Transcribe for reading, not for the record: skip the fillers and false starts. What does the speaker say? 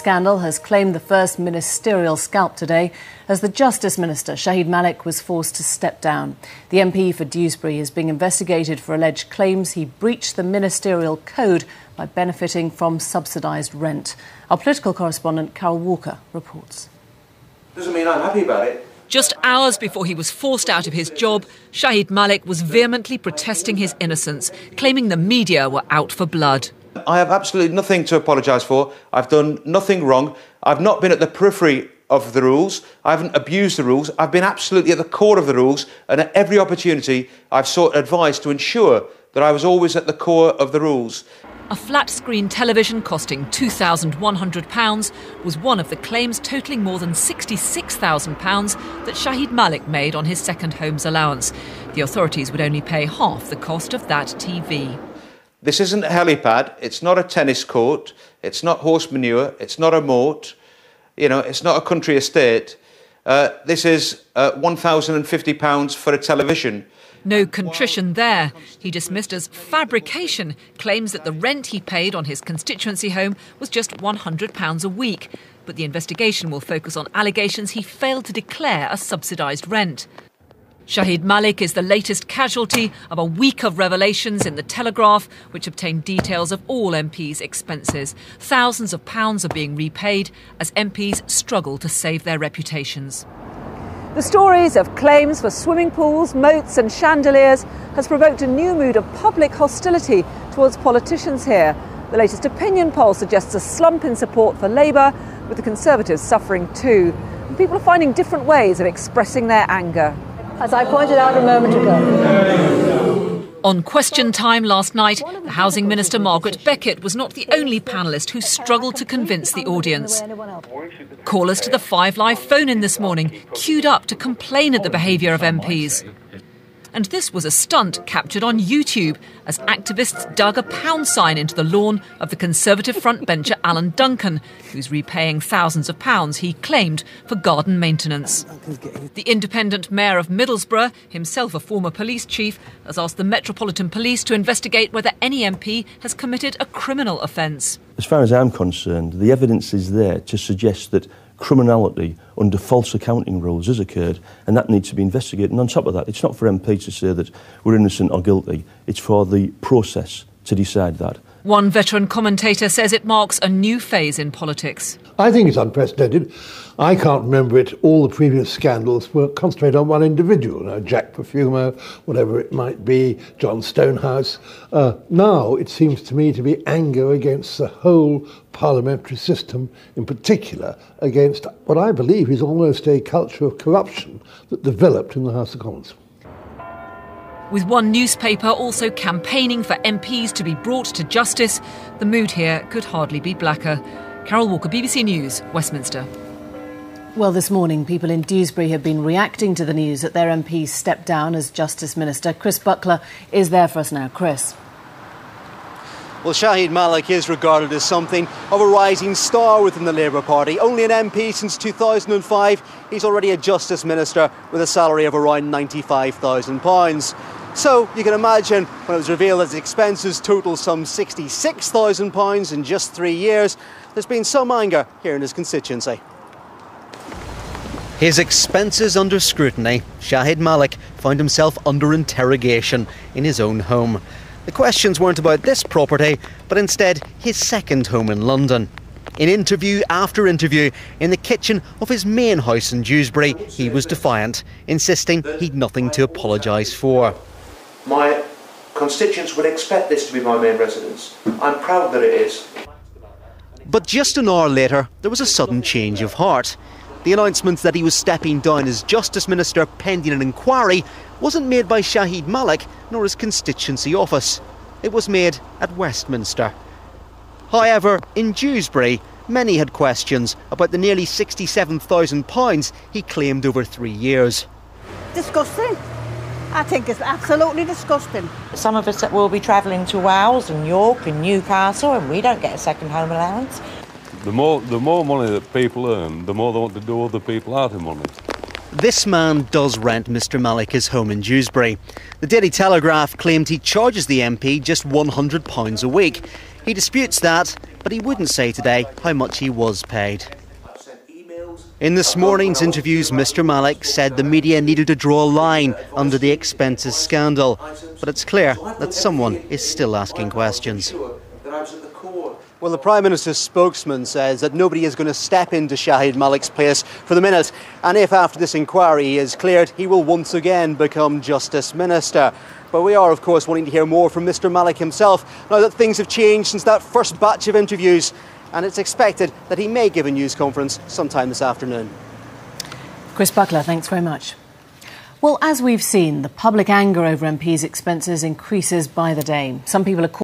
scandal has claimed the first ministerial scalp today as the Justice Minister, Shahid Malik, was forced to step down. The MP for Dewsbury is being investigated for alleged claims he breached the ministerial code by benefiting from subsidised rent. Our political correspondent, Carol Walker, reports. Doesn't mean I'm happy about it. Just hours before he was forced out of his job, Shahid Malik was vehemently protesting his innocence, claiming the media were out for blood. I have absolutely nothing to apologise for. I've done nothing wrong. I've not been at the periphery of the rules. I haven't abused the rules. I've been absolutely at the core of the rules, and at every opportunity I've sought advice to ensure that I was always at the core of the rules. A flat-screen television costing £2,100 was one of the claims totalling more than £66,000 that Shahid Malik made on his second home's allowance. The authorities would only pay half the cost of that TV. This isn't a helipad, it's not a tennis court, it's not horse manure, it's not a moat, it's not a country estate. This is £1,050 for a television. No contrition there. He dismissed as fabrication claims that the rent he paid on his constituency home was just £100 a week. But the investigation will focus on allegations he failed to declare as subsidised rent. Shahid Malik is the latest casualty of a week of revelations in the Telegraph, which obtained details of all MPs' expenses. Thousands of pounds are being repaid as MPs struggle to save their reputations. The stories of claims for swimming pools, moats and chandeliers has provoked a new mood of public hostility towards politicians here. The latest opinion poll suggests a slump in support for Labour, with the Conservatives suffering too. And people are finding different ways of expressing their anger. As I pointed out a moment ago. On Question Time last night, the Housing Minister Margaret Beckett was not the only panellist who struggled to convince the audience. Callers to the 5 Live phone-in this morning queued up to complain at the behaviour of MPs. And this was a stunt captured on YouTube as activists dug a pound sign into the lawn of the Conservative frontbencher Alan Duncan, who's repaying thousands of pounds he claimed for garden maintenance. The independent mayor of Middlesbrough, himself a former police chief, has asked the Metropolitan Police to investigate whether any MP has committed a criminal offence. As far as I'm concerned, the evidence is there to suggest that criminality under false accounting rules has occurred, and that needs to be investigated. And on top of that, it's not for MPs to say that we're innocent or guilty. It's for the process to decide that. One veteran commentator says it marks a new phase in politics. I think it's unprecedented. I can't remember it. All the previous scandals were concentrated on one individual, Jack Perfumer, whatever it might be, John Stonehouse. Now it seems to me to be anger against the whole parliamentary system, in particular against what I believe is almost a culture of corruption that developed in the House of Commons. With one newspaper also campaigning for MPs to be brought to justice, the mood here could hardly be blacker. Carol Walker, BBC News, Westminster. Well, this morning, people in Dewsbury have been reacting to the news that their MP stepped down as Justice Minister. Chris Buckler is there for us now. Chris. Well, Shahid Malik is regarded as something of a rising star within the Labour Party. Only an MP since 2005, he's already a Justice Minister with a salary of around £95,000. So you can imagine when it was revealed that his expenses total some £66,000 in just 3 years, there's been some anger here in his constituency. His expenses under scrutiny, Shahid Malik found himself under interrogation in his own home. The questions weren't about this property, but instead his second home in London. In interview after interview, in the kitchen of his main house in Dewsbury, he was defiant, insisting he'd nothing to apologise for. My constituents would expect this to be my main residence. I'm proud that it is. But just an hour later, there was a sudden change of heart. The announcement that he was stepping down as Justice Minister pending an inquiry wasn't made by Shahid Malik nor his constituency office. It was made at Westminster. However, in Dewsbury, many had questions about the nearly £67,000 he claimed over 3 years. Disgusting. I think it's absolutely disgusting. Some of us will be travelling to Wales and York and Newcastle, and we don't get a second home allowance. The more money that people earn, the more they want to do other people out of money. This man does rent Mr Malik his home in Dewsbury. The Daily Telegraph claimed he charges the MP just £100 a week. He disputes that, but he wouldn't say today how much he was paid. In this morning's interviews, Mr Malik said the media needed to draw a line under the expenses scandal. But it's clear that someone is still asking questions. Well, the Prime Minister's spokesman says that nobody is going to step into Shahid Malik's place for the minute. And if after this inquiry is cleared, he will once again become Justice Minister. But we are, of course, wanting to hear more from Mr Malik himself, now that things have changed since that first batch of interviews. And it's expected that he may give a news conference sometime this afternoon. Chris Buckler, thanks very much. Well, as we've seen, the public anger over MPs' expenses increases by the day. Some people are